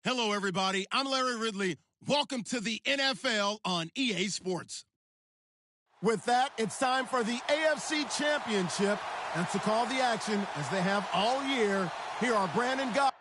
Hello, everybody. I'm Larry Ridley. Welcome to the NFL on EA Sports. With that, it's time for the AFC Championship. And to call the action, as they have all year, here are Brandon Goff.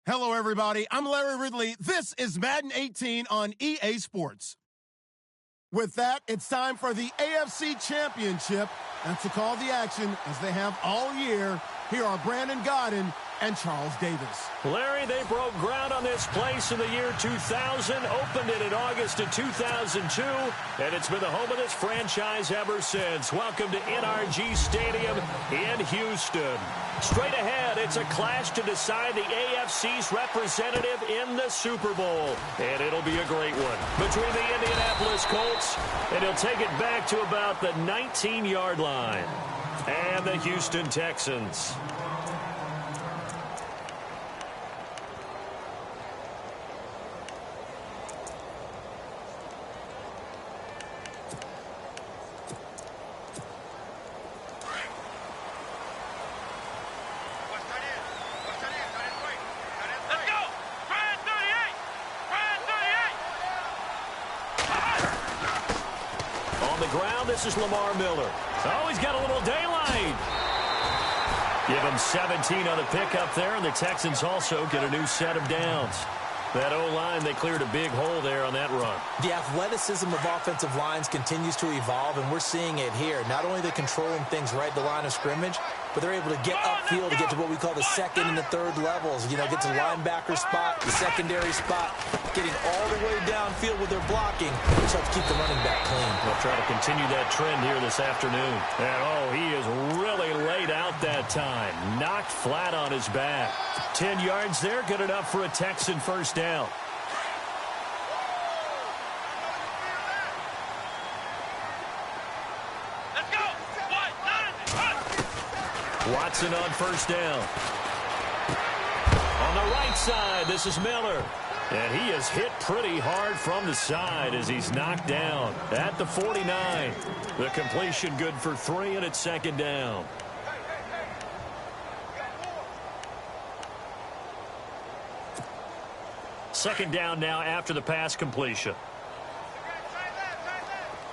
Hello, everybody. I'm Larry Ridley. This is Madden 18 on EA Sports. With that, it's time for the AFC Championship. And to call the action, as they have all year, here are Brandon Godden and Charles Davis. Larry, they broke ground on this place in the year 2000, opened it in August of 2002, and it's been the home of this franchise ever since. Welcome to NRG Stadium in Houston. Straight ahead, it's a clash to decide the AFC's representative in the Super Bowl, and it'll be a great one between the Indianapolis Colts, and he'll take it back to about the 19-yard line, and the Houston Texans. This is Lamar Miller. Oh, he's got a little daylight. Give him 17 on the pickup there, and the Texans also get a new set of downs. That O-line, they cleared a big hole there on that run. The athleticism of offensive lines continues to evolve, and we're seeing it here. Not only are they controlling things right at the line of scrimmage, but they're able to get upfield to get to what we call the second and the third levels. You know, get to the linebacker spot, the secondary spot, getting all the way downfield with their blocking, which helps keep the running back clean. They'll try to continue that trend here this afternoon. And, oh, he is really laid out that time. Knocked flat on his back. 10 yards there, good enough for a Texan first down. Let's go! Watson on first down. On the right side, this is Miller. And he is hit pretty hard from the side as he's knocked down at the 49. The completion good for 3, and it's second down. Second down now after the pass completion.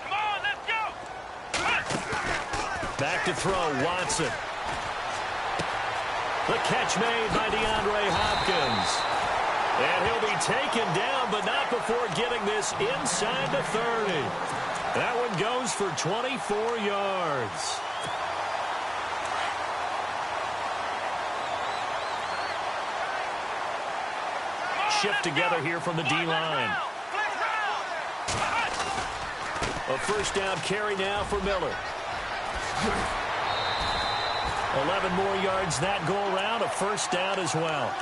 Come on, let's go! Back to throw, Watson. The catch made by DeAndre Hopkins. And he'll be taken down, but not before getting this inside the 30. That one goes for 24 yards. Shift together here from the D-line. A first down carry now for Miller. 11 more yards that go around, a first down as well.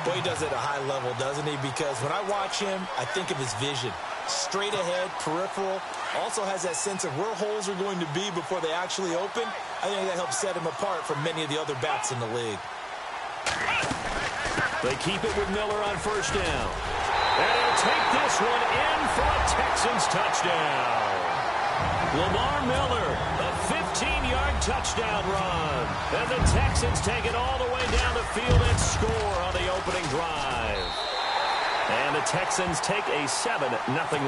Boy, he does it at a high level, doesn't he? Because when I watch him, I think of his vision. Straight ahead, peripheral. Also has that sense of where holes are going to be before they actually open. I think that helps set him apart from many of the other backs in the league. They keep it with Miller on first down. And he'll take this one in for a Texans touchdown. Lamar Miller, a 15-yard touchdown run. And the Texans take it all the way down the field and score on the opening drive. And the Texans take a 7-0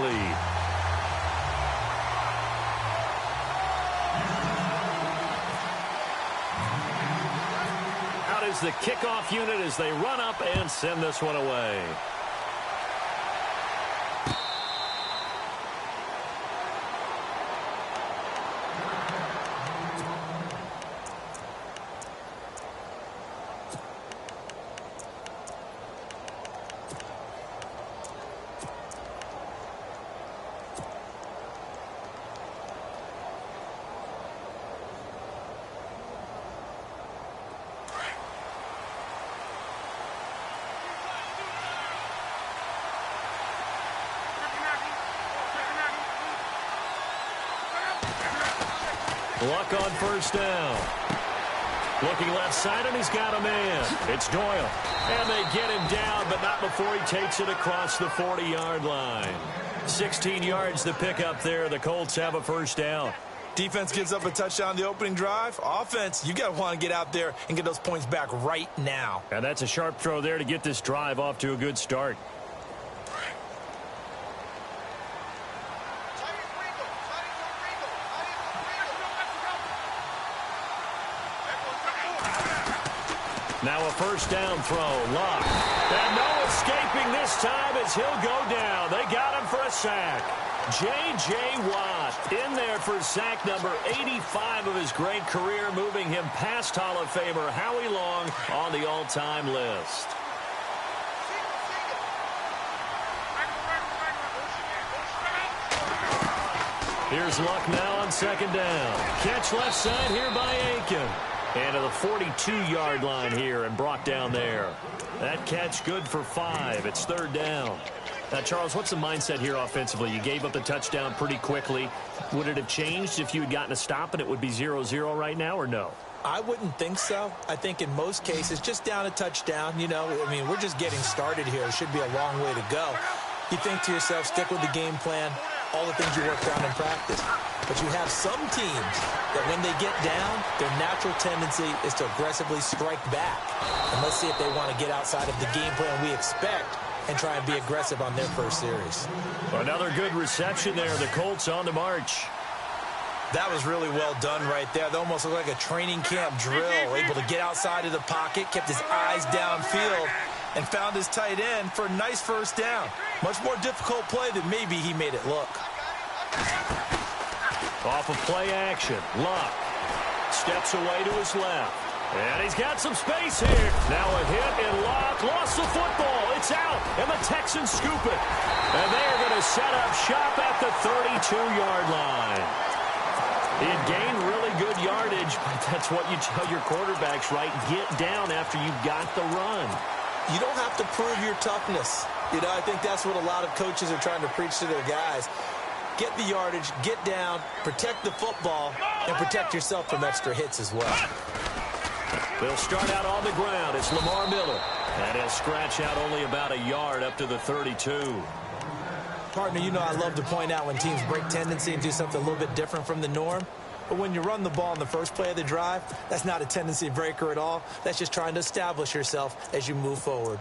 lead. Out is the kickoff unit as they run up and send this one away. Luck on first down. Looking left side, and he's got a man. It's Doyle. And they get him down, but not before he takes it across the 40-yard line. 16 yards to pick up there. The Colts have a first down. Defense gives up a touchdown the opening drive. Offense, you got to want to get out there and get those points back right now. And that's a sharp throw there to get this drive off to a good start. Now a first down throw. Luck. And no escaping this time as he'll go down. They got him for a sack. J.J. Watt in there for sack number 85 of his great career, moving him past Hall of Famer Howie Long on the all-time list. Here's Luck now on second down. Catch left side here by Aiken. And to the 42-yard line here and brought down there. That catch good for 5. It's third down. Now, Charles, what's the mindset here offensively? You gave up the touchdown pretty quickly. Would it have changed if you had gotten a stop and it would be 0-0 right now, or no? I wouldn't think so. I think in most cases, just down a touchdown, you know, I mean, we're just getting started here. It should be a long way to go. You think to yourself, stick with the game plan, all the things you worked on in practice. But you have some teams that when they get down, their natural tendency is to aggressively strike back. And let's see if they want to get outside of the game plan we expect and try and be aggressive on their first series. Another good reception there. The Colts on the march. That was really well done right there. That almost looked like a training camp drill. Able to get outside of the pocket, kept his eyes downfield, and found his tight end for a nice first down. Much more difficult play than maybe he made it look. Off of play action. Luck steps away to his left. And he's got some space here. Now a hit, and Luck lost the football. It's out, and the Texans scoop it. And they are going to set up shop at the 32-yard line. He had gained really good yardage, but that's what you tell your quarterbacks, right? Get down after you've got the run. You don't have to prove your toughness. You know, I think that's what a lot of coaches are trying to preach to their guys. Get the yardage, get down, protect the football, and protect yourself from extra hits as well. They'll start out on the ground. It's Lamar Miller. And he'll scratch out only about a yard up to the 32. Partner, you know I love to point out when teams break tendency and do something a little bit different from the norm. But when you run the ball in the first play of the drive, that's not a tendency breaker at all. That's just trying to establish yourself as you move forward.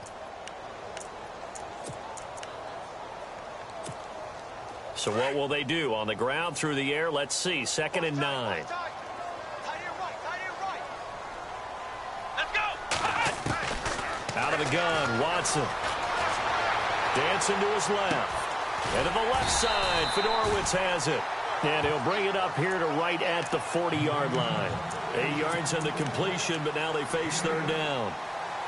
So what will they do? On the ground, through the air, let's see. 2nd and 9. of the gun. Watson. Dancing to his left. And to the left side, Fedorowicz has it. And he'll bring it up here to right at the 40-yard line. 8 yards on the completion, but now they face third down.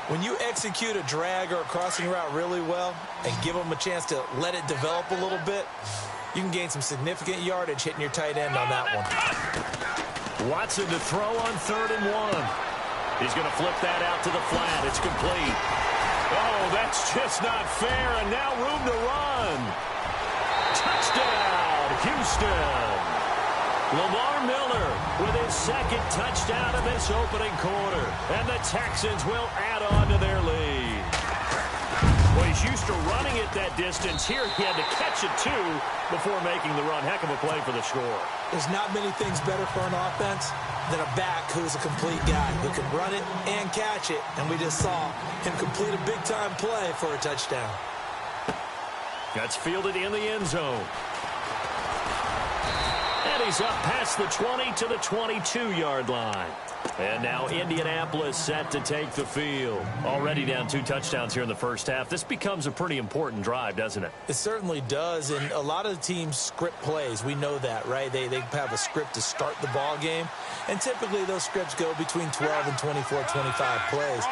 When you execute a drag or a crossing route really well and give them a chance to let it develop a little bit, you can gain some significant yardage hitting your tight end on that one. Watson to throw on 3rd and 1. He's going to flip that out to the flat. It's complete. Oh, that's just not fair, and now room to run. Touchdown, Houston. Lamar Miller with his second touchdown of this opening quarter. And the Texans will add on to their lead. Well, he's used to running it that distance. Here he had to catch it, too, before making the run. Heck of a play for the score. There's not many things better for an offense than a back who's a complete guy who can run it and catch it. And we just saw him complete a big-time play for a touchdown. That's fielded in the end zone. And he's up past the 20 to the 22-yard line. And now Indianapolis set to take the field. Already down 2 touchdowns here in the first half. This becomes a pretty important drive, doesn't it? It certainly does, and a lot of the teams script plays. We know that, right? They have a script to start the ball game, and typically those scripts go between 12 and 24, 25 plays.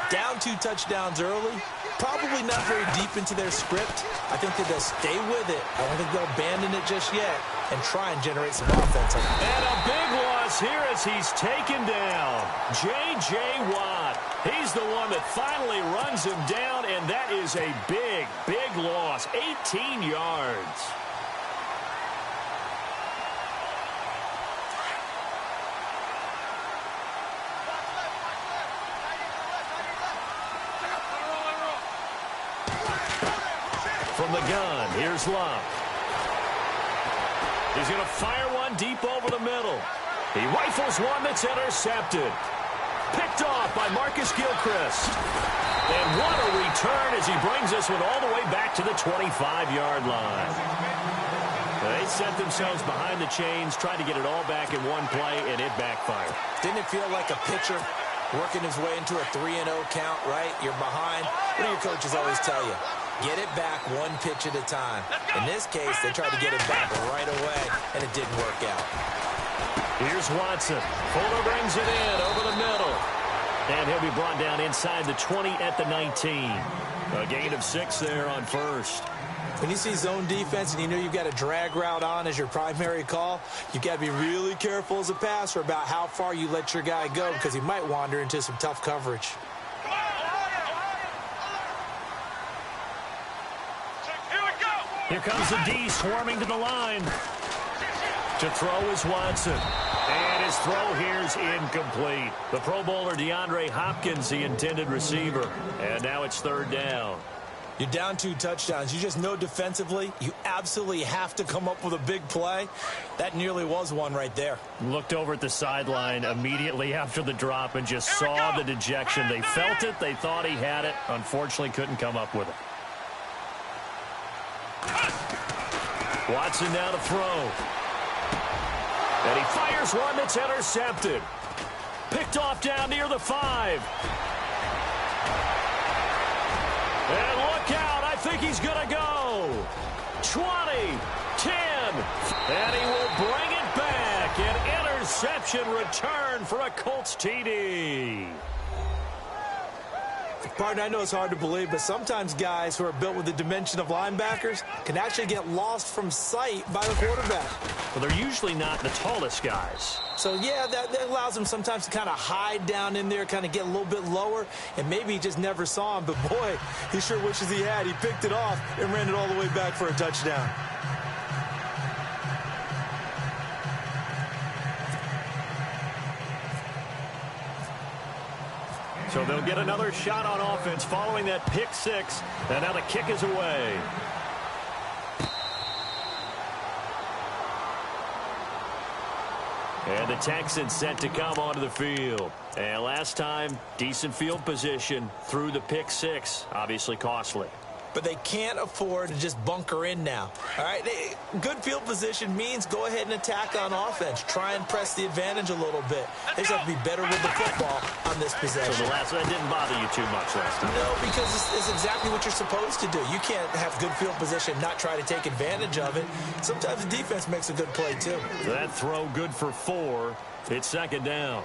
Down 2 touchdowns early, probably not very deep into their script. I think that they'll stay with it. I don't think they'll abandon it just yet and try and generate some offense. And a big loss here as he's taken down. J.J. Watt. He's the one that finally runs him down, and that is a big, big loss. 18 yards. From the gun, here's Love. He's going to fire one deep over the middle. He rifles one that's intercepted. Picked off by Marcus Gilchrist. And what a return as he brings this one all the way back to the 25-yard line. They set themselves behind the chains, tried to get it all back in one play, and it backfired. Didn't it feel like a pitcher working his way into a 3-0 count, right? You're behind. What do your coaches always tell you? Get it back one pitch at a time. In this case, they tried to get it back right away, and it didn't work out. Here's Watson. Fuller brings it in over the middle. And he'll be brought down inside the 20 at the 19. A gain of 6 there on first. When you see zone defense and you know you've got a drag route on as your primary call, you've got to be really careful as a passer about how far you let your guy go because he might wander into some tough coverage. Here comes the D swarming to the line. To throw is Watson. And his throw here's incomplete. The Pro Bowler DeAndre Hopkins, the intended receiver. And now it's third down. You're down 2 touchdowns. You just know defensively you absolutely have to come up with a big play. That nearly was one right there. Looked over at the sideline immediately after the drop and just saw the dejection. They felt it. They thought he had it. Unfortunately, couldn't come up with it. Watson now to throw. And he fires one that's intercepted. Picked off down near the 5. And look out. I think he's going to go. 20, 10. And he will bring it back. An interception return for a Colts TD. Partner, I know it's hard to believe, but sometimes guys who are built with the dimension of linebackers can actually get lost from sight by the quarterback. Well, they're usually not the tallest guys. So, yeah, that allows them sometimes to kind of hide down in there, kind of get a little bit lower, and maybe he just never saw him. But, boy, he sure wishes he had. He picked it off and ran it all the way back for a touchdown. So they'll get another shot on offense following that pick 6. And now the kick is away. And the Texans set to come onto the field. And last time, decent field position through the pick 6. Obviously costly. but they can't afford to just bunker in now. All right, good field position means go ahead and attack on offense. Try and press the advantage a little bit. They just have to be better with the football on this possession. So that didn't bother you too much last time? No, because it's exactly what you're supposed to do. You can't have good field position, not try to take advantage of it. Sometimes the defense makes a good play, too. That throw good for 4. It's second down.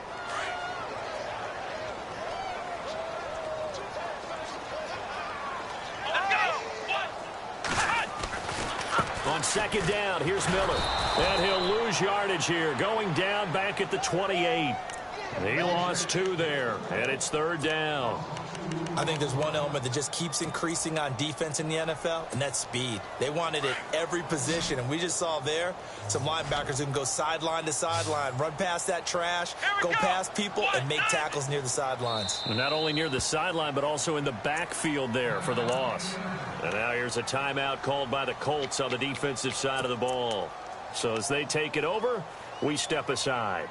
On second down, here's Miller. And he'll lose yardage here, going down back at the 28. He lost 2 there, and it's third down. I think there's one element that just keeps increasing on defense in the NFL, and that's speed. They want it at every position, and we just saw there some linebackers who can go sideline to sideline, run past that trash, go past people, and make tackles near the sidelines. And not only near the sideline, but also in the backfield there for the loss. And now here's a timeout called by the Colts on the defensive side of the ball. So as they take it over, we step aside.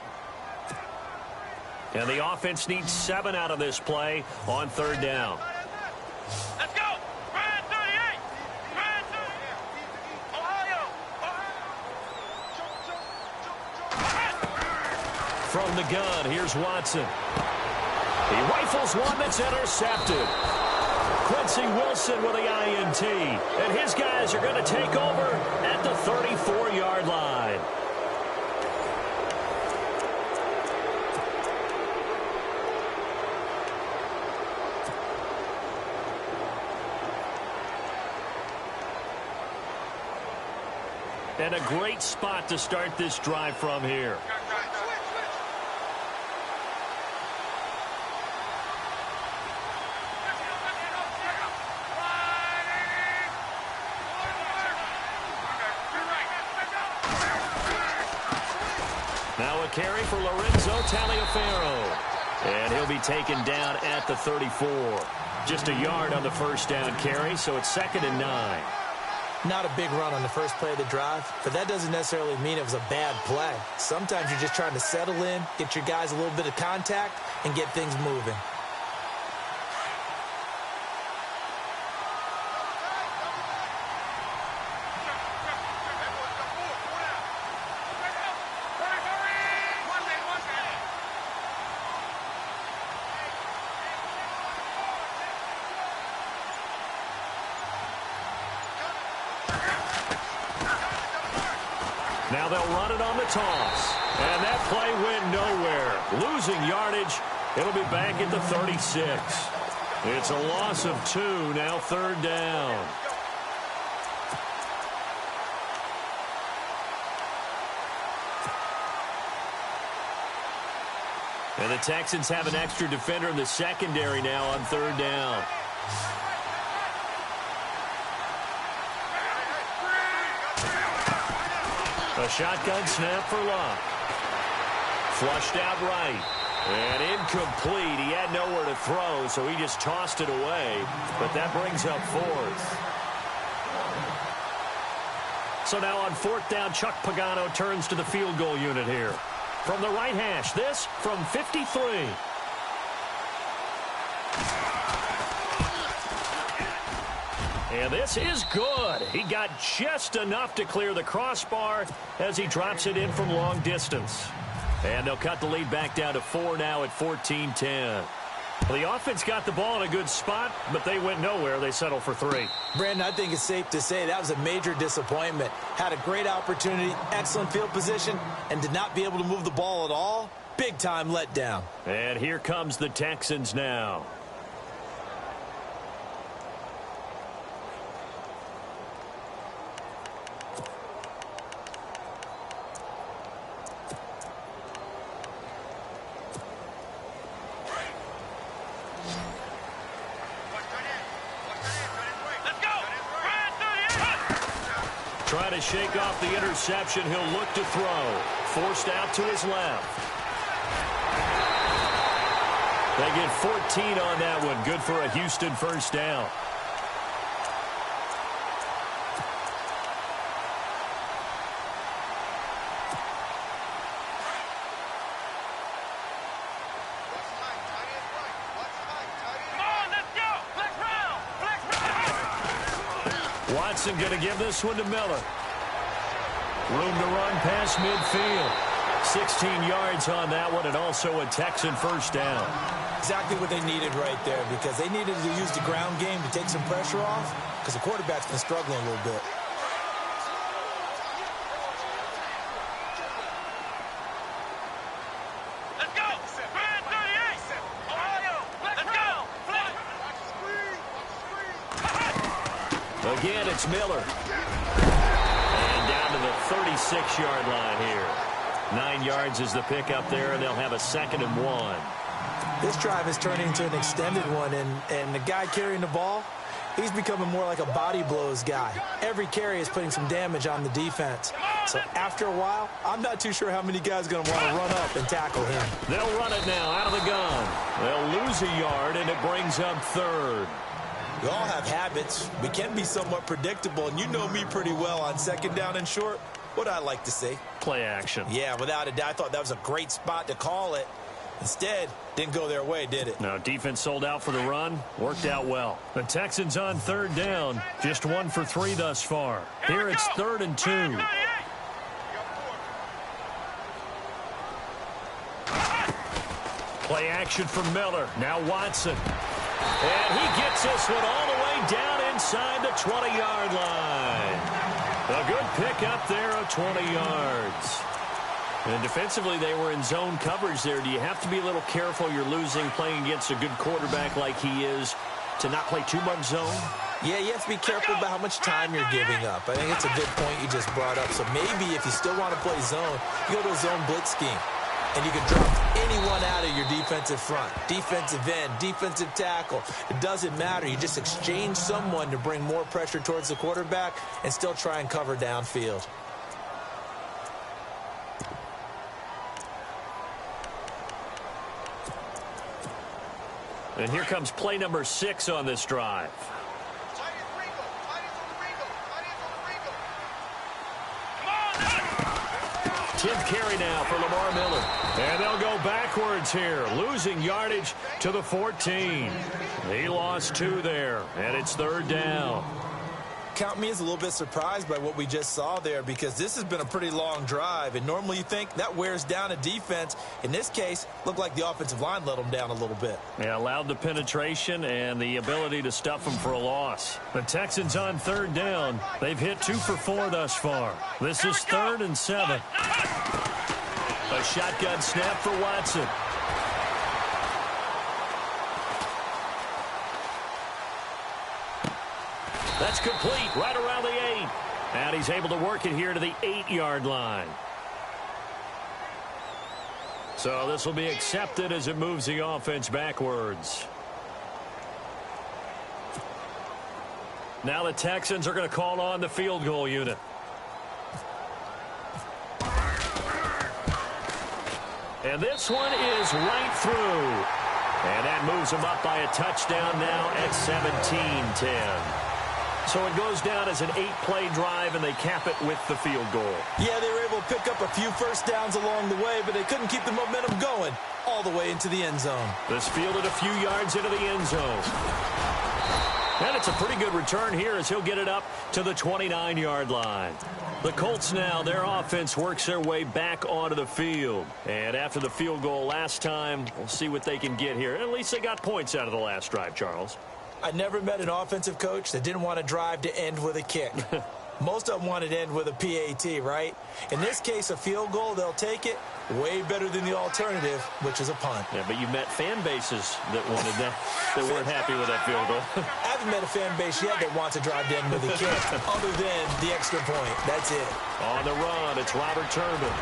And the offense needs 7 out of this play on third down. Let's go! Brand 38! Brand 38! Ohio! From the gun, here's Watson. He rifles one that's intercepted. Quincy Wilson with the INT. And his guys are going to take over at the 34-yard line. And a great spot to start this drive from here. Now a carry for Lorenzo Taliaferro. And he'll be taken down at the 34. Just a yard on the first down carry, so it's 2nd and 9. Not a big run on the first play of the drive, but that doesn't necessarily mean it was a bad play. Sometimes you're just trying to settle in, get your guys a little bit of contact, and get things moving. Now they'll run it on the toss. And that play went nowhere. Losing yardage. It'll be back at the 36. It's a loss of 2, now third down. And the Texans have an extra defender in the secondary now on third down. A shotgun snap for Luck. Flushed out right. And incomplete. He had nowhere to throw, so he just tossed it away. But that brings up 4th. So now on 4th down, Chuck Pagano turns to the field goal unit here. From the right hash, this from 53. And this is good. He got just enough to clear the crossbar as he drops it in from long distance. And they'll cut the lead back down to 4 now at 14-10. Well, the offense got the ball in a good spot, but they went nowhere. They settled for 3. Brandon, I think it's safe to say that was a major disappointment. Had a great opportunity, excellent field position, and did not be able to move the ball at all. Big-time letdown. And here comes the Texans now. Trying to shake off the interception. He'll look to throw. Forced out to his left. They get 14 on that one. Good for a Houston first down. Watson going to give this one to Miller. Room to run past midfield. 16 yards on that one, and also a Texan first down. Exactly what they needed right there, because they needed to use the ground game to take some pressure off, because the quarterback's been struggling a little bit. Let's go! Man 38! Ohio! Let's go! Again, it's Miller. And down to the 36-yard line here. 9 yards is the pickup there, and they'll have a 2nd and 1. This drive is turning into an extended one, and the guy carrying the ball, he's becoming more like a body blows guy. Every carry is putting some damage on the defense. So after a while, I'm not too sure how many guys are going to want to run up and tackle him. They'll run it now out of the gun. They'll lose a yard, and it brings up 3rd. We all have habits. We can be somewhat predictable, and you know me pretty well on 2nd down and short. What I like to say? Play action. Yeah, without a doubt. I thought that was a great spot to call it. Instead, didn't go their way, did it? No, defense sold out for the run. Worked out well. The Texans on 3rd down. Just 1 for 3 thus far. Here it's 3rd and 2. Play action for Miller. Now Watson. And he gets this one all the way down inside the 20-yard line. A good pick up there of 20 yards. And defensively, they were in zone coverage there. Do you have to be a little careful? You're losing playing against a good quarterback like he is to not play too much zone? Yeah, you have to be careful about how much time you're giving up. I think it's a good point you just brought up. So maybe if you still want to play zone, you go to a zone blitz scheme. And you can drop anyone out of your defensive front. Defensive end, defensive tackle. It doesn't matter. You just exchange someone to bring more pressure towards the quarterback and still try and cover downfield. And here comes play number 6 on this drive. 10th carry now for Lamar Miller. And they'll go backwards here, losing yardage to the 14. He lost 2 there, and it's 3rd down. Count me as a little bit surprised by what we just saw there, because this has been a pretty long drive, and normally you think that wears down a defense. In this case, looked like the offensive line let them down a little bit. Yeah, allowed the penetration and the ability to stuff them for a loss. The Texans on 3rd down. They've hit 2 for 4 thus far. This is 3rd and 7. A shotgun snap for Watson. That's complete right around the 8. And he's able to work it here to the 8-yard line. So this will be accepted as it moves the offense backwards. Now the Texans are going to call on the field goal unit. And this one is right through. And that moves them up by a touchdown now at 17-10. So it goes down as an 8-play drive, and they cap it with the field goal. Yeah, they were able to pick up a few first downs along the way, but they couldn't keep the momentum going all the way into the end zone. This fielded a few yards into the end zone. And it's a pretty good return here as he'll get it up to the 29-yard line. The Colts now, their offense works their way back onto the field. And after the field goal last time, we'll see what they can get here. At least they got points out of the last drive, Charles. I never met an offensive coach that didn't want to drive to end with a kick. Most of them wanted to end with a PAT, right? In this case, a field goal, they'll take it. Way better than the alternative, which is a punt. Yeah, but you met fan bases that wanted that, that weren't happy with that field goal. I haven't met a fan base yet that wants to drive to end with a kick, other than the extra point. That's it. On the run, it's Robert Turbin.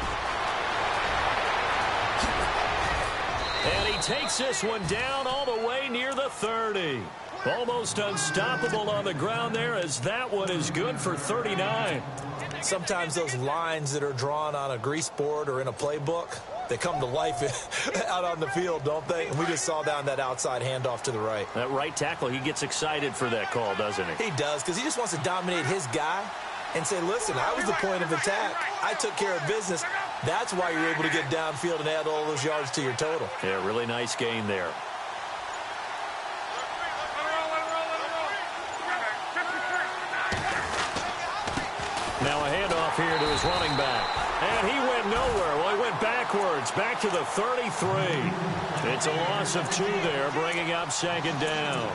And he takes this one down all the way near the 30. Almost unstoppable on the ground there, as that one is good for 39. Sometimes those lines that are drawn on a grease board or in a playbook, they come to life out on the field, don't they? And we just saw down that outside handoff to the right. That right tackle, he gets excited for that call, doesn't he? He does, because he just wants to dominate his guy and say, listen, I was the point of attack. I took care of business. That's why you're able to get downfield and add all those yards to your total. Yeah, really nice gain there. handoff here to his running back. And he went nowhere. Well, he went backwards, back to the 33. It's a loss of 2 there, bringing up second down.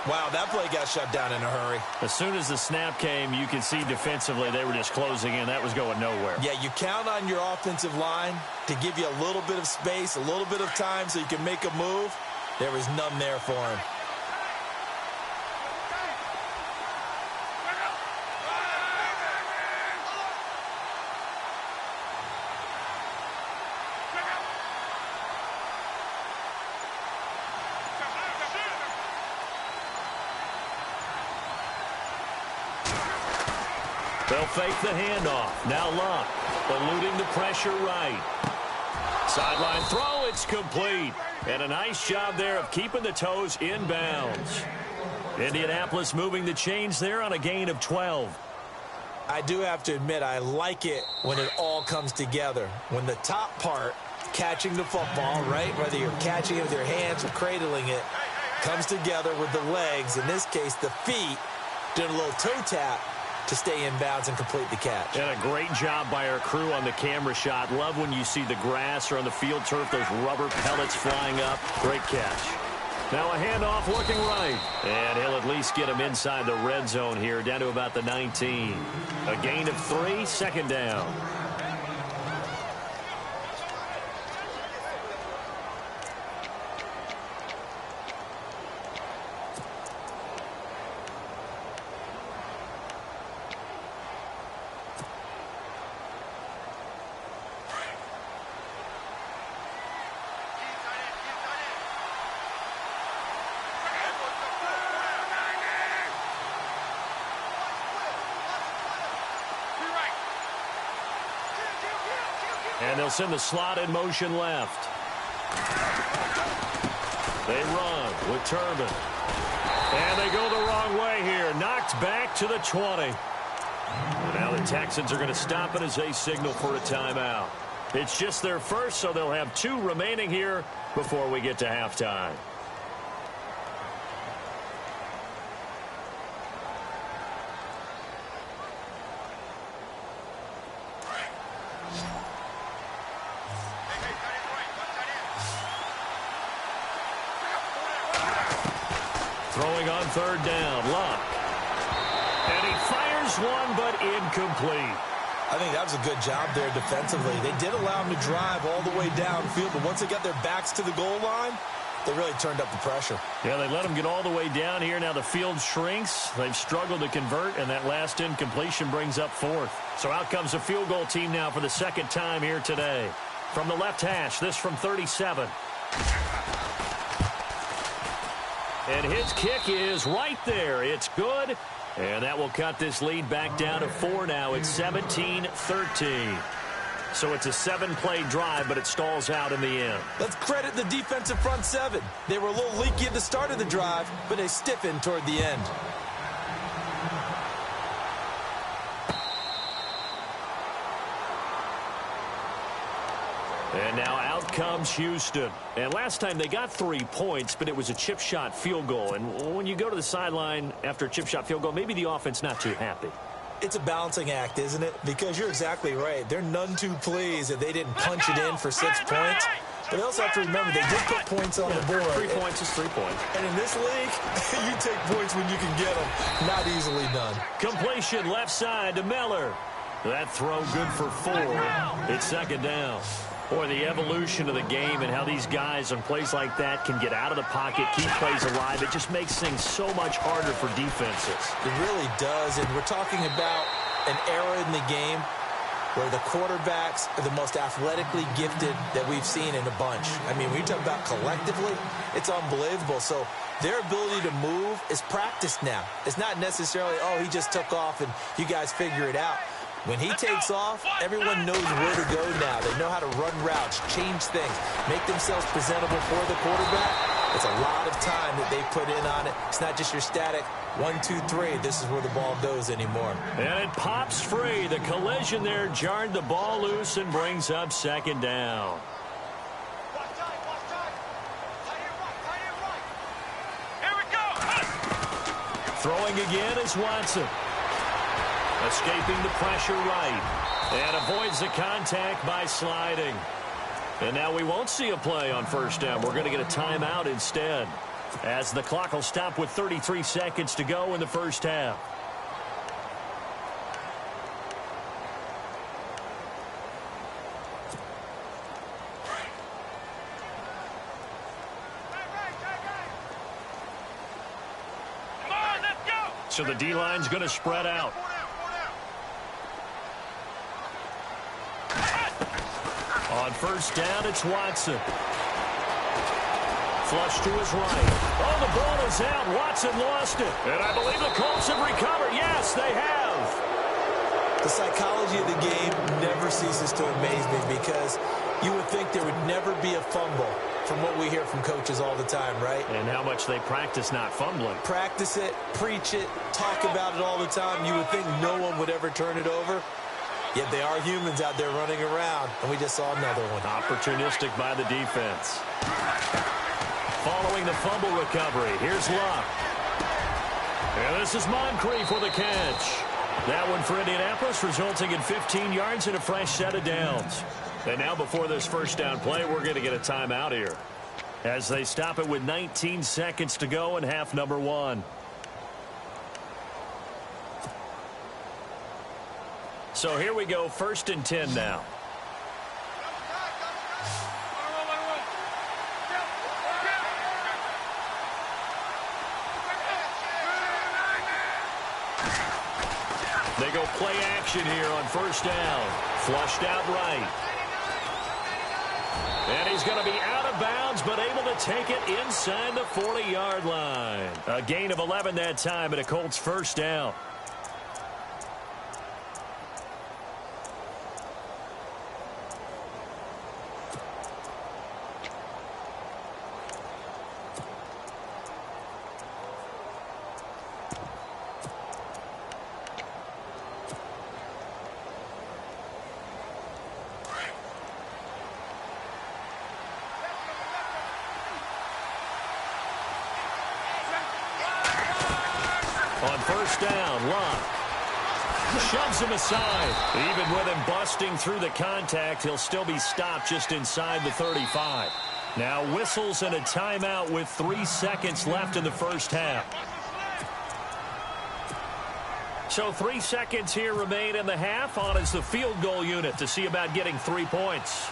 Wow, that play got shut down in a hurry. As soon as the snap came, you could see defensively they were just closing in. That was going nowhere. Yeah, you count on your offensive line to give you a little bit of space, a little bit of time so you can make a move. There was none there for him. They'll fake the handoff. Now Luck, eluding the pressure right. Sideline throw, it's complete. And a nice job there of keeping the toes in bounds. Indianapolis moving the chains there on a gain of 12. I do have to admit, I like it when it all comes together. When the top part, catching the football, right, whether you're catching it with your hands or cradling it, comes together with the legs, in this case the feet, doing a little toe tap to stay in bounds and complete the catch. And a great job by our crew on the camera shot. Love when you see the grass or on the field turf, those rubber pellets flying up. Great catch. Now a handoff looking right. And he'll at least get him inside the red zone here, down to about the 19. A gain of 3, second down. And they'll send the slot in motion left. They run with Turbin. And they go the wrong way here. Knocked back to the 20. And now the Texans are going to stop it as they signal for a timeout. It's just their first, so they'll have 2 remaining here before we get to halftime. Throwing on third down, Luck. And he fires one, but incomplete. I think that was a good job there defensively. They did allow him to drive all the way downfield, but once they got their backs to the goal line, they really turned up the pressure. Yeah, they let him get all the way down here. Now the field shrinks. They've struggled to convert, and that last incompletion brings up 4th. So out comes the field goal team now for the second time here today. From the left hash, this from 37. And his kick is right there. It's good. And that will cut this lead back down to 4 now. It's 17-13. So it's a 7-play drive, but it stalls out in the end. Let's credit the defensive front 7. They were a little leaky at the start of the drive, but they stiffened toward the end. And now out comes Houston. And last time they got 3 points, but it was a chip shot field goal. And when you go to the sideline after a chip shot field goal, maybe the offense not too happy. It's a balancing act, isn't it? Because you're exactly right. They're none too pleased that they didn't punch it in for 6 points. But they also have to remember they did put points on the board. 3 points is 3 points. And in this league, you take points when you can get them. Not easily done. Completion left side to Miller. That throw good for 4. It's second down. Boy, the evolution of the game and how these guys on plays like that can get out of the pocket, keep plays alive, it just makes things so much harder for defenses. It really does, and we're talking about an era in the game where the quarterbacks are the most athletically gifted that we've seen in a bunch. I mean, when you talk about collectively, it's unbelievable. So their ability to move is practiced now. It's not necessarily, oh, he just took off and you guys figure it out. When he takes off, everyone knows where to go now. They know how to run routes, change things, make themselves presentable for the quarterback. It's a lot of time that they put in on it. It's not just your static 1, 2, 3. This is where the ball goes anymore. And it pops free. The collision there jarred the ball loose and brings up second down. Here we go. Throwing again is Watson. Escaping the pressure right. And avoids the contact by sliding. And now we won't see a play on first down. We're going to get a timeout instead, as the clock will stop with 33 seconds to go in the first half. So the D-line's going to spread out. On first down, it's Watson. Flush to his right. Oh, the ball is out. Watson lost it. And I believe the Colts have recovered. Yes, they have. The psychology of the game never ceases to amaze me, because you would think there would never be a fumble from what we hear from coaches all the time, right? And how much they practice not fumbling. Practice it, preach it, talk about it all the time. You would think no one would ever turn it over. Yet they are humans out there running around, and we just saw another one. Opportunistic by the defense. Following the fumble recovery, here's Luck. And this is Moncrief for the catch. That one for Indianapolis, resulting in 15 yards and a fresh set of downs. And now before this first down play, we're going to get a timeout here, as they stop it with 19 seconds to go in half number 1. So here we go, 1st and 10 now. They go play action here on first down. Flushed out right. And he's going to be out of bounds, but able to take it inside the 40-yard line. A gain of 11 that time, and a Colts first down. On first down, Luck shoves him aside. Even with him busting through the contact, he'll still be stopped just inside the 35. Now whistles and a timeout with 3 seconds left in the first half. So 3 seconds here remain in the half. On is the field goal unit to see about getting 3 points.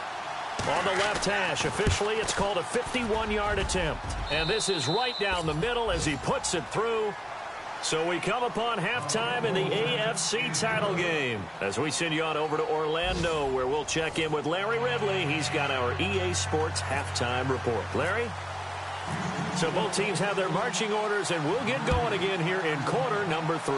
On the left hash, officially it's called a 51-yard attempt. And this is right down the middle as he puts it through. So we come upon halftime in the AFC title game, as we send you on over to Orlando, where we'll check in with Larry Ridley. He's got our EA Sports halftime report. Larry? So both teams have their marching orders, and we'll get going again here in quarter number 3.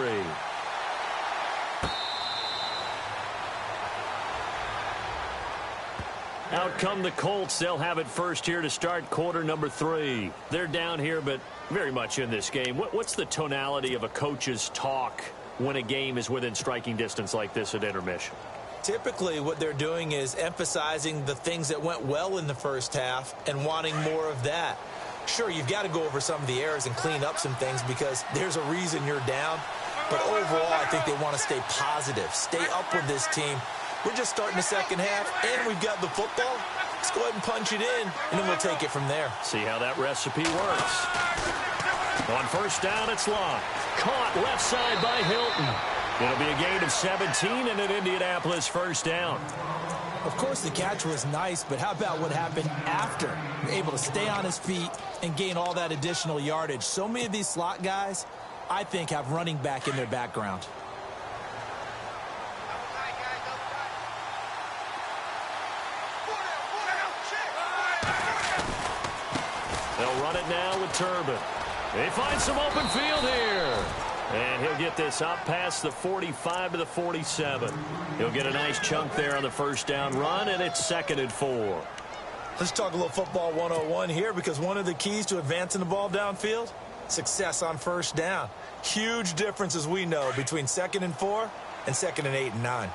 Out come the Colts. They'll have it first here to start quarter number 3. They're down here, but very much in this game. What's the tonality of a coach's talk when a game is within striking distance like this at intermission? Typically, what they're doing is emphasizing the things that went well in the first half and wanting more of that. Sure, you've got to go over some of the errors and clean up some things, because there's a reason you're down. But overall, I think they want to stay positive, stay up with this team. We're just starting the second half, and we've got the football. Let's go ahead and punch it in, and then we'll take it from there. See how that recipe works. On first down, it's Luck. Caught left side by Hilton. It'll be a gain of 17 and an Indianapolis first down. Of course, the catch was nice, but how about what happened after? Able to stay on his feet and gain all that additional yardage. So many of these slot guys, I think, have running back in their background. They'll run it now with Turbin. They find some open field here. And he'll get this up past the 45 to the 47. He'll get a nice chunk there on the first down run, and it's 2nd and 4. Let's talk a little football 101 here, because one of the keys to advancing the ball downfield, success on first down. Huge difference, as we know, between 2nd and 4 and 2nd and 8 and 9.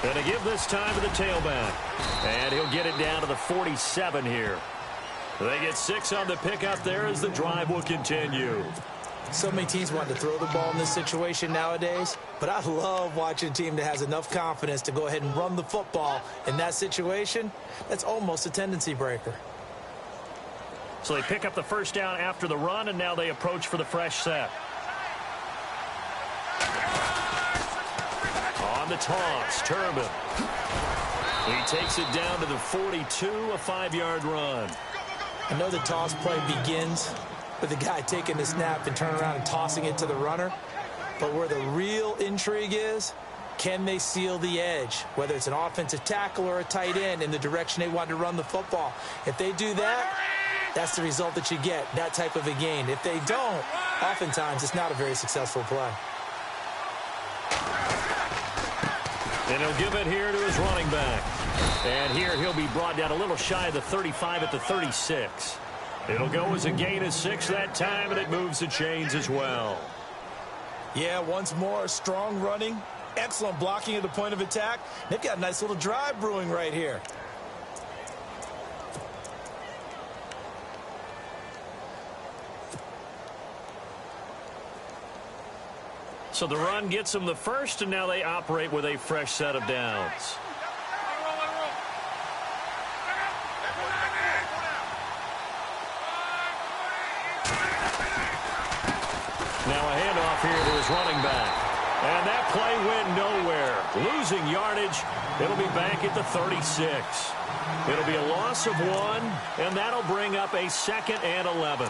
And to give this time to the tailback. And he'll get it down to the 47 here. They get 6 on the pickup there as the drive will continue. So many teams want to throw the ball in this situation nowadays, but I love watching a team that has enough confidence to go ahead and run the football in that situation. That's almost a tendency breaker. So they pick up the first down after the run, and now they approach for the fresh set. On the toss, Turbin. He takes it down to the 42, a 5-yard run. I know the toss play begins with the guy taking the snap and turning around and tossing it to the runner. But where the real intrigue is, can they seal the edge, whether it's an offensive tackle or a tight end, in the direction they want to run the football? If they do that, that's the result that you get, that type of a gain. If they don't, oftentimes it's not a very successful play. And he'll give it here to his running back. And here he'll be brought down a little shy of the 35 at the 36. It'll go as a gain of 6 that time, and it moves the chains as well. Yeah, once more, strong running, excellent blocking at the point of attack. They've got a nice little drive brewing right here. So the run gets them the first, and now they operate with a fresh set of downs. Now a handoff here to his running back. And that play went nowhere. Losing yardage. It'll be back at the 36. It'll be a loss of 1, and that'll bring up a 2nd and 11.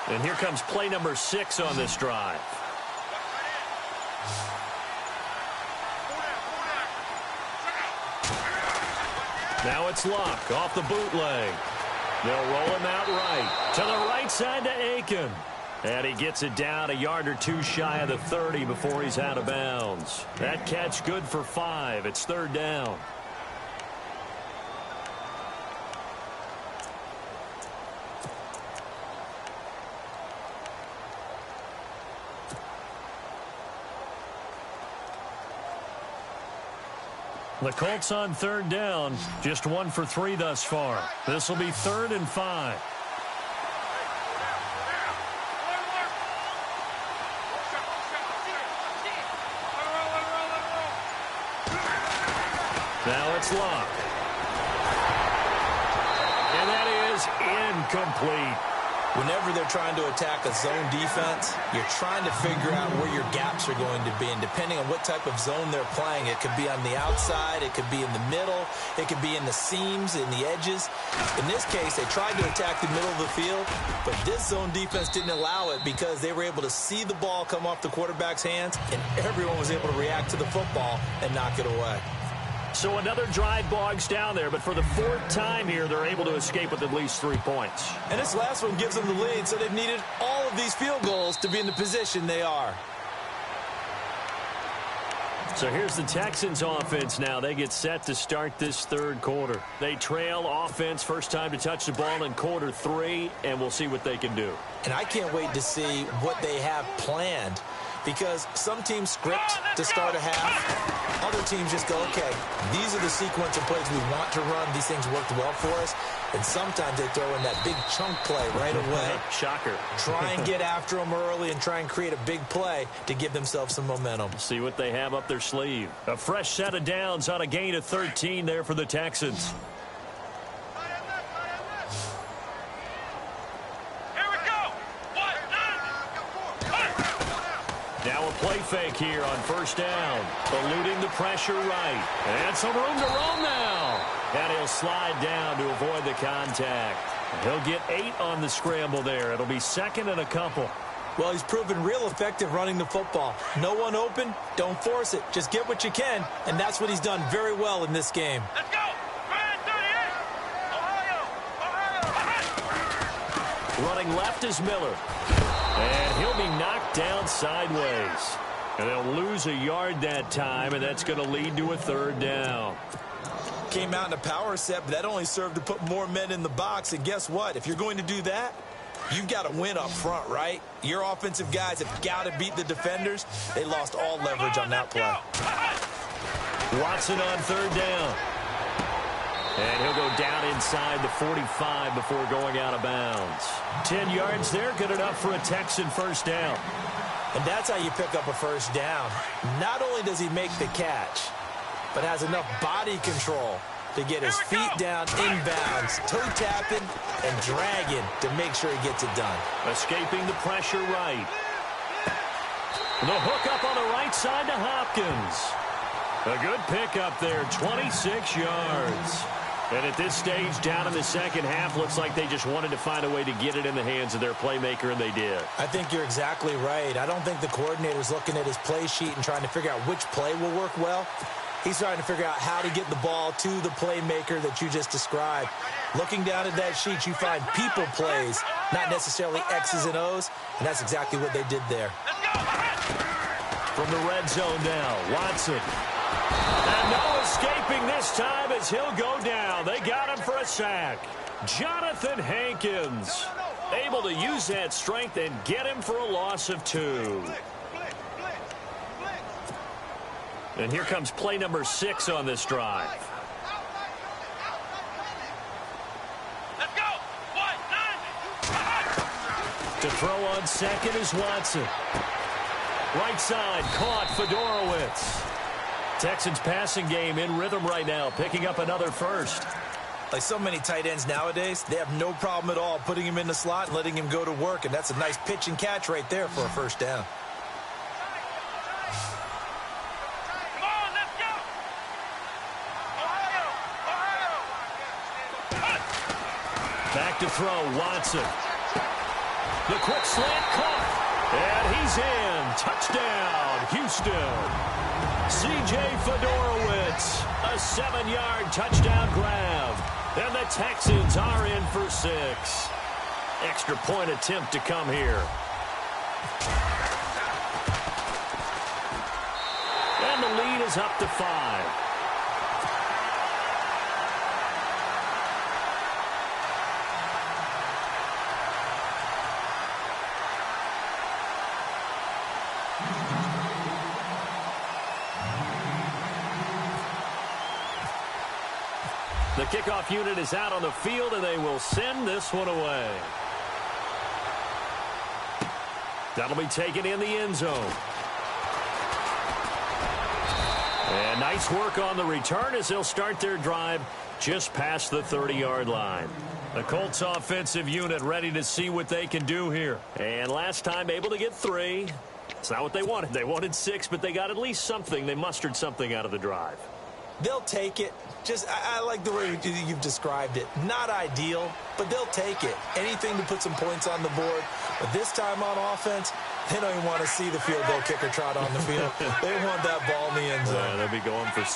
And here comes play number 6 on this drive. Now it's Luck off the bootleg. They'll roll him out right. To the right side to Aiken. And he gets it down a yard or 2 shy of the 30 before he's out of bounds. That catch good for 5. It's 3rd down. The Colts on 3rd down, just 1 for 3 thus far. This will be 3rd and 5. Now it's Luck. And that is incomplete. Whenever they're trying to attack a zone defense, you're trying to figure out where your gaps are going to be. And depending on what type of zone they're playing, it could be on the outside, it could be in the middle, it could be in the seams, in the edges. In this case, they tried to attack the middle of the field, but this zone defense didn't allow it because they were able to see the ball come off the quarterback's hands, and everyone was able to react to the football and knock it away. So another drive bogs down there, but for the 4th time here, they're able to escape with at least 3 points. And this last one gives them the lead, so they've needed all of these field goals to be in the position they are. So here's the Texans offense now. They get set to start this 3rd quarter. They trail offense, first time to touch the ball in quarter 3, and we'll see what they can do. And I can't wait to see what they have planned, because some teams script to start a half. Other teams just go, okay, these are the sequence of plays we want to run. These things worked well for us. And sometimes they throw in that big chunk play right away. Shocker. Try and get after them early and try and create a big play to give themselves some momentum. See what they have up their sleeve. A fresh set of downs on a gain of 13 there for the Texans. Now a play fake here on 1st down. Eluding the pressure right. And some room to roam now. And he'll slide down to avoid the contact. He'll get 8 on the scramble there. It'll be 2nd and a couple. Well, he's proven real effective running the football. No one open, don't force it. Just get what you can, and that's what he's done very well in this game. Let's go! Running left is Miller. And he'll be knocked down sideways. And they'll lose a yard that time, and that's going to lead to a third down. Came out in a power set, but that only served to put more men in the box. And guess what? If you're going to do that, you've got to win up front, right? Your offensive guys have got to beat the defenders. They lost all leverage on that play. Watson on third down. And he'll go down inside the 45 before going out of bounds. 10 yards there, good enough for a Texan first down. And that's how you pick up a first down. Not only does he make the catch, but has enough body control to get his feet down inbounds, toe tapping and dragging to make sure he gets it done. Escaping the pressure right. The hook up on the right side to Hopkins. A good pickup there, 26 yards. And at this stage, down in the second half, looks like they just wanted to find a way to get it in the hands of their playmaker, and they did. I think you're exactly right. I don't think the coordinator's looking at his play sheet and trying to figure out which play will work well. He's trying to figure out how to get the ball to the playmaker that you just described. Looking down at that sheet, you find people plays, not necessarily X's and O's, and that's exactly what they did there. From the red zone now, Watson. And no escaping this time as he'll go down. They got him for a sack. Jonathan Hankins able to use that strength and get him for a loss of 2. And here comes play number 6 on this drive. Let's go. 1-9. To throw on second is Watson. Right side, caught Fedorowicz. Texans passing game in rhythm right now, picking up another first. Like so many tight ends nowadays, they have no problem at all putting him in the slot and letting him go to work, and that's a nice pitch and catch right there for a first down. Come on, let's go. Ohio. Back to throw, Watson. The quick slant caught. And he's in. Touchdown, Houston. C.J. Fedorowicz, a 7-yard touchdown grab. And the Texans are in for 6. Extra point attempt to come here. And the lead is up to 5. The kickoff unit is out on the field, and they will send this one away. That'll be taken in the end zone. And nice work on the return as they'll start their drive just past the 30-yard line. The Colts offensive unit ready to see what they can do here. And last time able to get 3. It's not what they wanted. They wanted 6, but they got at least something. They mustered something out of the drive. They'll take it. I like the way you've described it. Not ideal, but they'll take it. Anything to put some points on the board. But this time on offense, they don't even want to see the field goal kicker trot on the field. They want that ball in the end zone. Yeah, they'll be going for 6.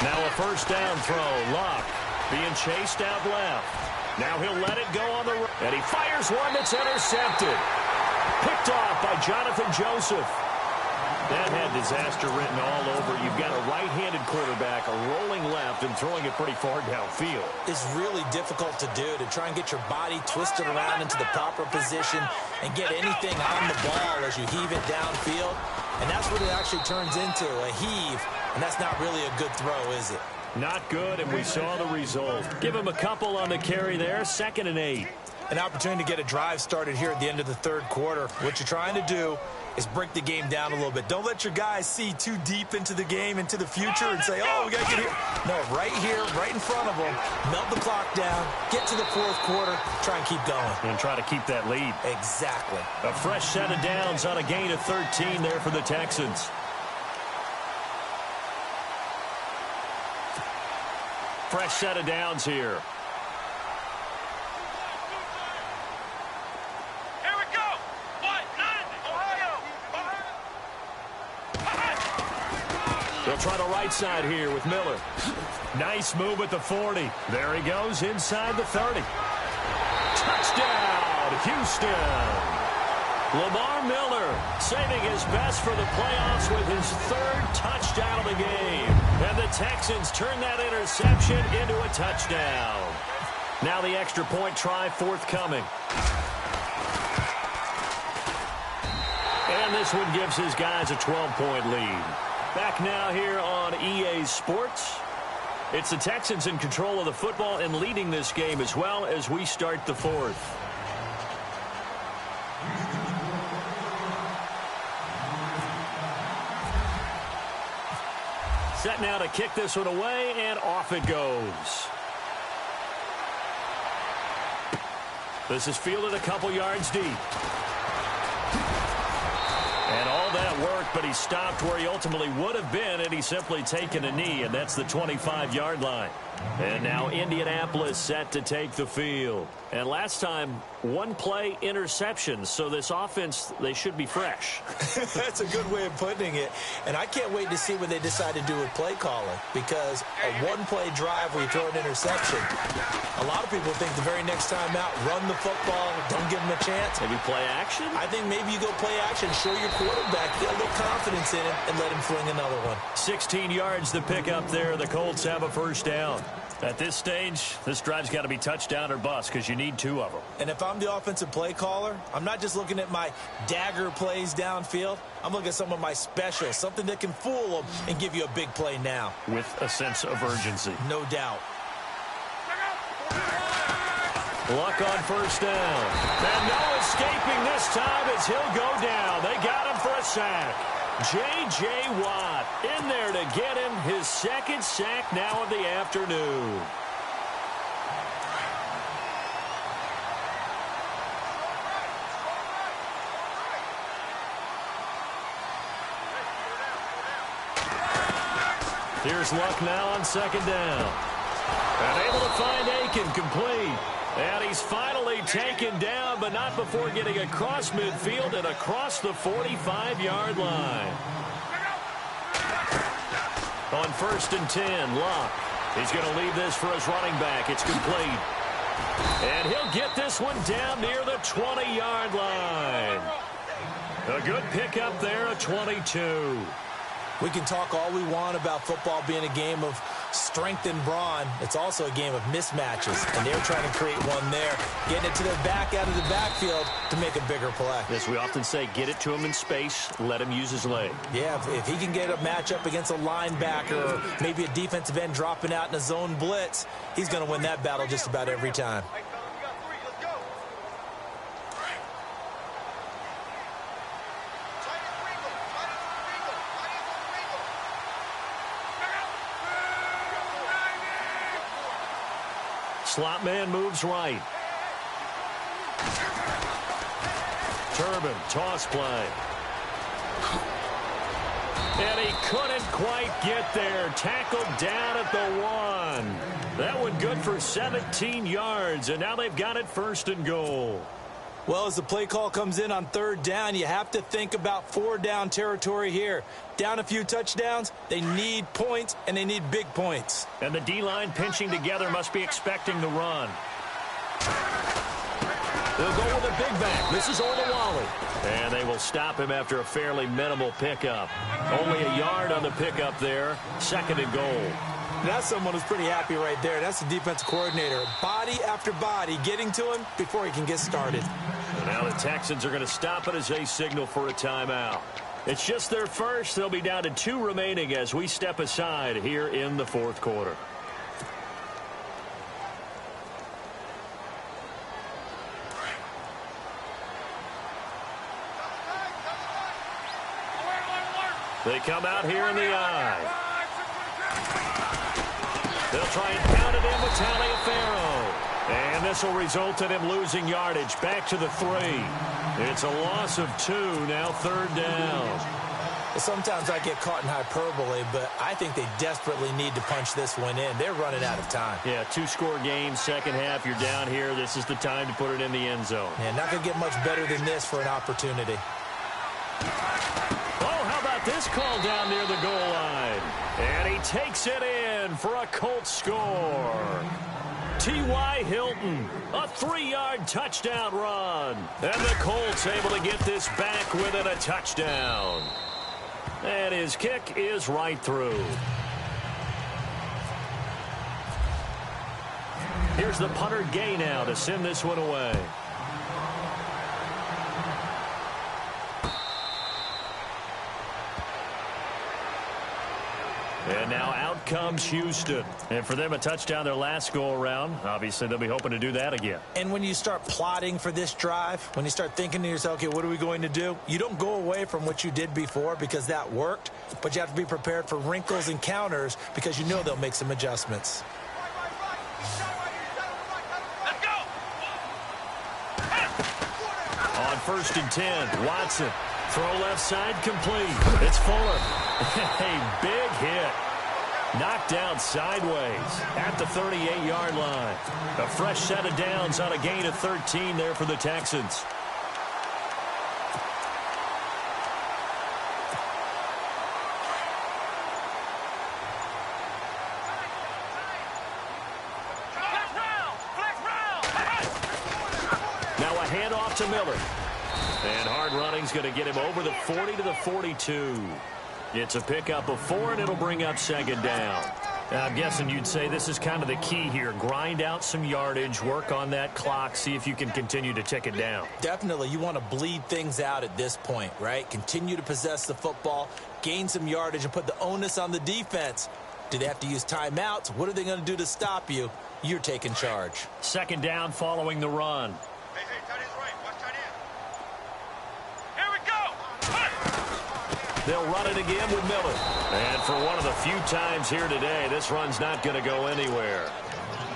Now a first down throw. Luck being chased out left. Now he'll let it go on the right. And he fires one that's intercepted. Picked off by Jonathan Joseph. That had disaster written all over. You've got a right-handed quarterback, a rolling left, and throwing it pretty far downfield. It's really difficult to do, to try and get your body twisted around into the proper position and get anything on the ball as you heave it downfield. And that's what it actually turns into, a heave. And that's not really a good throw, is it? Not good, and we saw the result. Give him a couple on the carry there, 2nd and 8. An opportunity to get a drive started here at the end of the third quarter. What you're trying to do is break the game down a little bit. Don't let your guys see too deep into the game, into the future, and say, oh, we got to get here. No, right here, right in front of them, melt the clock down, get to the fourth quarter, try and keep going. And try to keep that lead. Exactly. A fresh set of downs on a gain of 13 there for the Texans. Fresh set of downs here. try the right side here with Miller. Nice move at the 40. There he goes inside the 30. Touchdown, Houston. Lamar Miller saving his best for the playoffs with his 3rd touchdown of the game. And the Texans turn that interception into a touchdown. Now the extra point try forthcoming. And this one gives his guys a 12-point lead. Back now here on EA Sports. It's the Texans in control of the football and leading this game as well as we start the 4th. Set now to kick this one away, and off it goes. This is fielded a couple yards deep. And all that work, but he stopped where he ultimately would have been had he simply taken a knee, and that's the 25-yard line. And now Indianapolis set to take the field. And last time, 1-play interception, so this offense, they should be fresh. That's a good way of putting it. And I can't wait to see what they decide to do with play calling, because a 1-play drive where you throw an interception, a lot of people think the very next time out, run the football, don't give them a chance. Maybe play action? I think maybe you go play action, show your quarterback, get a little confidence in him, and let him fling another one. 16 yards to pick up there. The Colts have a first down. At this stage, this drive's got to be touchdown or bust because you need 2 of them. And if I'm the offensive play caller, I'm not just looking at my dagger plays downfield. I'm looking at some of my specials, something that can fool them and give you a big play now. With a sense of urgency. No doubt. Luck on first down. And no escaping this time as he'll go down. They got him for a sack. J.J. Watt in there to get him his 2nd sack now of the afternoon. Here's Luck now on 2nd down. And able to find Aiken complete. And he's finally taken down, but not before getting across midfield and across the 45-yard line. On 1st and 10, Luck. He's going to leave this for his running back. It's complete. And he'll get this one down near the 20-yard line. A good pickup there, a 22. We can talk all we want about football being a game of strength and brawn. It's also a game of mismatches, and they're trying to create one there, getting it to their back out of the backfield to make a bigger play. As we often say, get it to him in space, let him use his leg. Yeah, if he can get a matchup against a linebacker or maybe a defensive end dropping out in a zone blitz, he's going to win that battle just about every time. Slot man moves right. Turbin, toss play. And he couldn't quite get there. Tackled down at the 1. That one good for 17 yards, and now they've got it 1st and goal. Well, as the play call comes in on 3rd down, you have to think about 4-down territory here. Down a few touchdowns, they need points, and they need big points. And the D-line pinching together must be expecting the run. They'll go with a big back. This is Olawale. And they will stop him after a fairly minimal pickup. Only a yard on the pickup there. 2nd and goal. That's someone who's pretty happy right there. That's the defensive coordinator. Body after body getting to him before he can get started. And now the Texans are going to stop it as they signal for a timeout. It's just their first. They'll be down to 2 remaining as we step aside here in the 4th quarter. They come out here in the eye. They'll try and pound it in with Taliaferro. And this will result in him losing yardage. Back to the 3. It's a loss of 2. Now 3rd down. Sometimes I get caught in hyperbole, but I think they desperately need to punch this one in. They're running out of time. Yeah, 2-score game, 2nd half. You're down here. This is the time to put it in the end zone. Yeah, not going to get much better than this for an opportunity. Oh, how about this call down near the goal line? And he takes it in for a Colts score. T.Y. Hilton, a 3-yard touchdown run. And the Colts able to get this back within a touchdown. And his kick is right through. Here's the punter Gay now to send this one away. And now out comes Houston. And for them, a touchdown their last go-around. Obviously, they'll be hoping to do that again. And when you start plotting for this drive, when you start thinking to yourself, okay, what are we going to do? You don't go away from what you did before because that worked, but you have to be prepared for wrinkles and counters because you know they'll make some adjustments. Let's go! On 1st and 10, Watson. Throw left side complete. It's Fuller. A big hit. Knocked down sideways at the 38-yard line. A fresh set of downs on a gain of 13 there for the Texans. Now a handoff to Miller. And hard running's going to get him over the 40 to the 42. It's a pickup of 4, and it'll bring up 2nd down. I'm guessing you'd say this is kind of the key here. Grind out some yardage, work on that clock, see if you can continue to tick it down. Definitely. You want to bleed things out at this point, right? Continue to possess the football, gain some yardage, and put the onus on the defense. Do they have to use timeouts? What are they going to do to stop you? You're taking charge. 2nd down following the run. Hey, tight end's right. Watch tight end. Here we go! They'll run it again with Miller. And for one of the few times here today, this run's not going to go anywhere.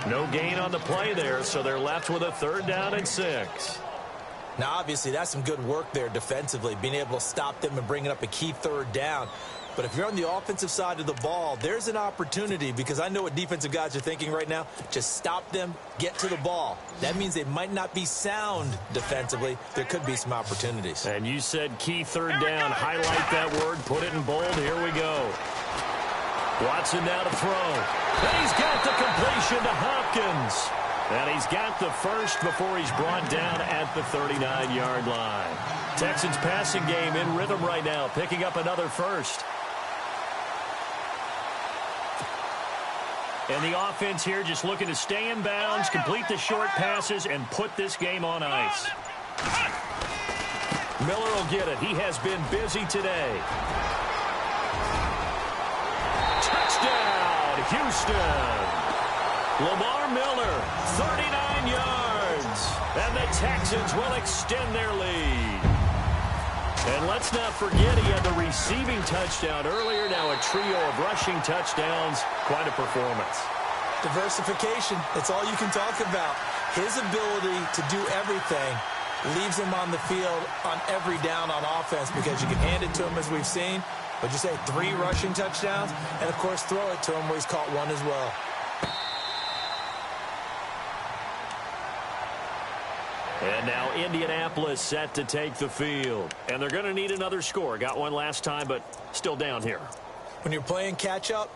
No gain on the play there, so they're left with a 3rd down and 6. Now, obviously, that's some good work there defensively, being able to stop them and bringing up a key 3rd down. But if you're on the offensive side of the ball, there's an opportunity, because I know what defensive guys are thinking right now. Just stop them, get to the ball. That means they might not be sound defensively. There could be some opportunities. And you said key 3rd down. Highlight that word. Put it in bold. Here we go. Watson now to throw. And he's got the completion to Hopkins. And he's got the first before he's brought down at the 39-yard line. Texans passing game in rhythm right now, picking up another first. And the offense here just looking to stay in bounds, complete the short passes, and put this game on ice. Miller will get it. He has been busy today. Touchdown, Houston. Lamar Miller, 39 yards. And the Texans will extend their lead. And let's not forget he had the receiving touchdown earlier. Now a trio of rushing touchdowns. Quite a performance. Diversification. That's all you can talk about. His ability to do everything leaves him on the field on every down on offense because you can hand it to him as we've seen. What'd you say, 3 rushing touchdowns? And, of course, throw it to him where he's caught 1 as well. And now Indianapolis set to take the field. And they're going to need another score. Got one last time, but still down here. When you're playing catch-up,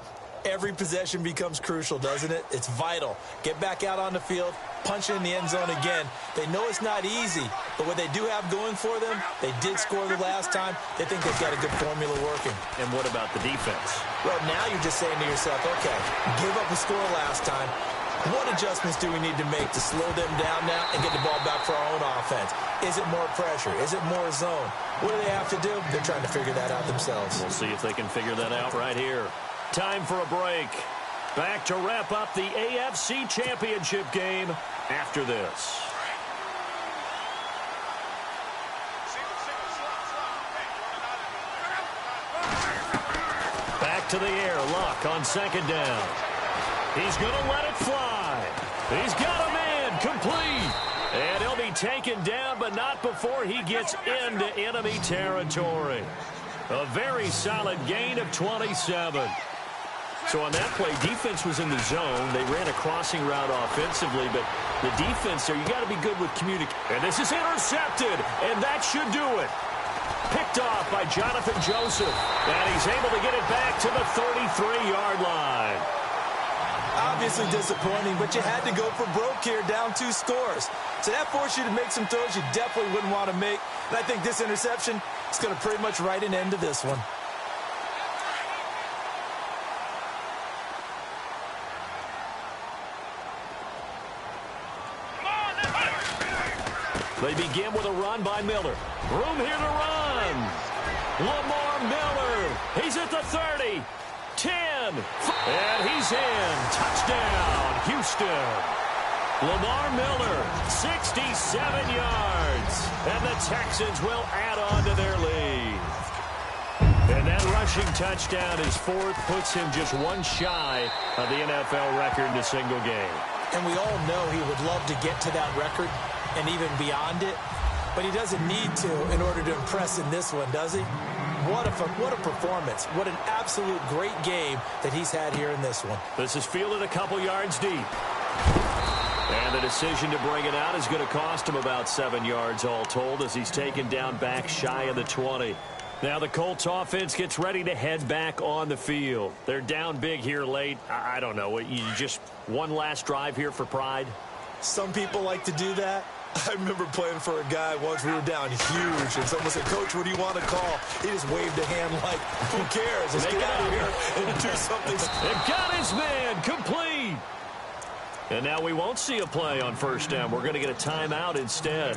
every possession becomes crucial, doesn't it? It's vital. Get back out on the field, punch it in the end zone again. They know it's not easy, but what they do have going for them, they did score the last time. They think they've got a good formula working. And what about the defense? Well, now you're just saying to yourself, okay, give up a score last time. What adjustments do we need to make to slow them down now and get the ball back for our own offense? Is it more pressure? Is it more zone? What do they have to do? They're trying to figure that out themselves. We'll see if they can figure that out right here. Time for a break. Back to wrap up the AFC Championship game after this. Back to the air. Luck on 2nd down. He's going to let it fly. He's got a man complete. And he'll be taken down, but not before he gets into enemy territory. A very solid gain of 27. So on that play, defense was in the zone. They ran a crossing route offensively, but the defense there, you got to be good with communication. And this is intercepted, and that should do it. Picked off by Jonathan Joseph. And he's able to get it back to the 33-yard line. Obviously disappointing, but you had to go for broke here, down 2 scores. So that forced you to make some throws you definitely wouldn't want to make. And I think this interception is going to pretty much write an end to this one. They begin with a run by Miller. Room here to run. Lamar Miller. He's at the 30. 10. And he's in. Touchdown, Houston. Lamar Miller, 67 yards. And the Texans will add on to their lead. And that rushing touchdown, his 4th, puts him just 1 shy of the NFL record in a single game. And we all know he would love to get to that record and even beyond it, but he doesn't need to in order to impress in this one, does he? What a performance. What an absolute great game that he's had here in this one. This is fielded a couple yards deep. And the decision to bring it out is going to cost him about 7 yards all told as he's taken down back shy of the 20. Now the Colts offense gets ready to head back on the field. They're down big here late. I don't know. You just one last drive here for pride? Some people like to do that. I remember playing for a guy once. We were down huge, and someone said, "Coach, what do you want to call?" He just waved a hand like, "Who cares? Let's get out of here and do something." They've got his man complete. And now we won't see a play on first down. We're going to get a timeout instead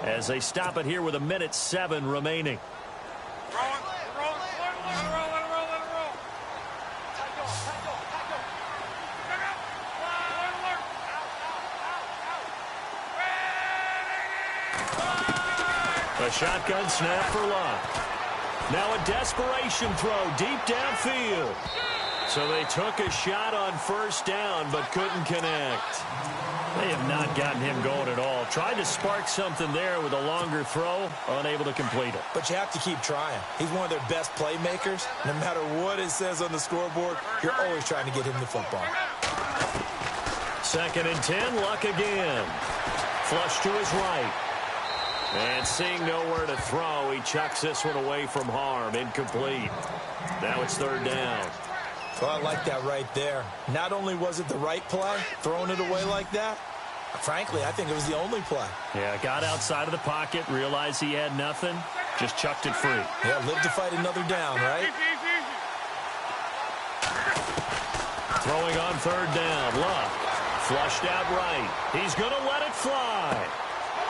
as they stop it here with 1:07 remaining. A shotgun snap for Luck. Now a desperation throw deep downfield. So they took a shot on first down but couldn't connect. They have not gotten him going at all. Tried to spark something there with a longer throw, unable to complete it. But you have to keep trying. He's one of their best playmakers. No matter what it says on the scoreboard, you're always trying to get him the football. 2nd and 10, Luck again. Flush to his right. And seeing nowhere to throw, he chucks this one away from harm. Incomplete. Now it's 3rd down. Well, I like that right there. Not only was it the right play, throwing it away like that, frankly, I think it was the only play. Yeah, got outside of the pocket, realized he had nothing, just chucked it free. Yeah, live to fight another down, right? Throwing on 3rd down, Luck. Flushed out right. He's going to let it fly.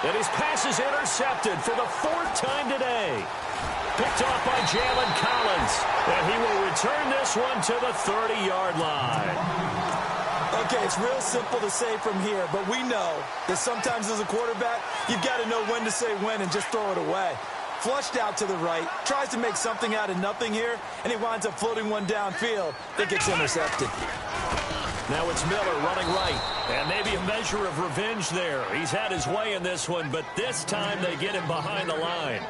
And his pass is intercepted for the 4th time today. Picked off by Jalen Collins. And he will return this one to the 30-yard line. Okay, it's real simple to say from here, but we know that sometimes as a quarterback, you've got to know when to say when and just throw it away. Flushed out to the right, tries to make something out of nothing here, and he winds up floating one downfield that gets intercepted. Now it's Miller running right. And maybe a measure of revenge there. He's had his way in this one, but this time they get him behind the line.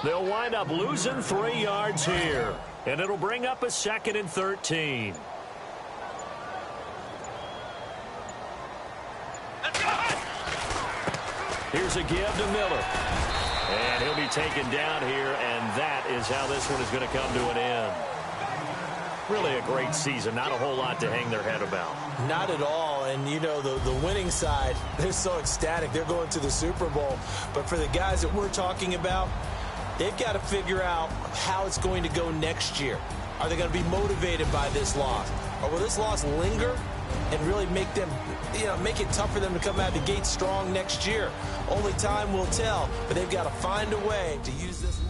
They'll wind up losing 3 yards here. And it'll bring up a 2nd and 13. Here's a give to Miller. And he'll be taken down here, and that is how this one is going to come to an end. Really a great season. Not a whole lot to hang their head about. Not at all. And, you know, the winning side, they're so ecstatic. They're going to the Super Bowl. But for the guys that we're talking about, they've got to figure out how it's going to go next year. Are they going to be motivated by this loss? Or will this loss linger and really make them, make it tough for them to come out of the gate strong next year? Only time will tell. But they've got to find a way to use this.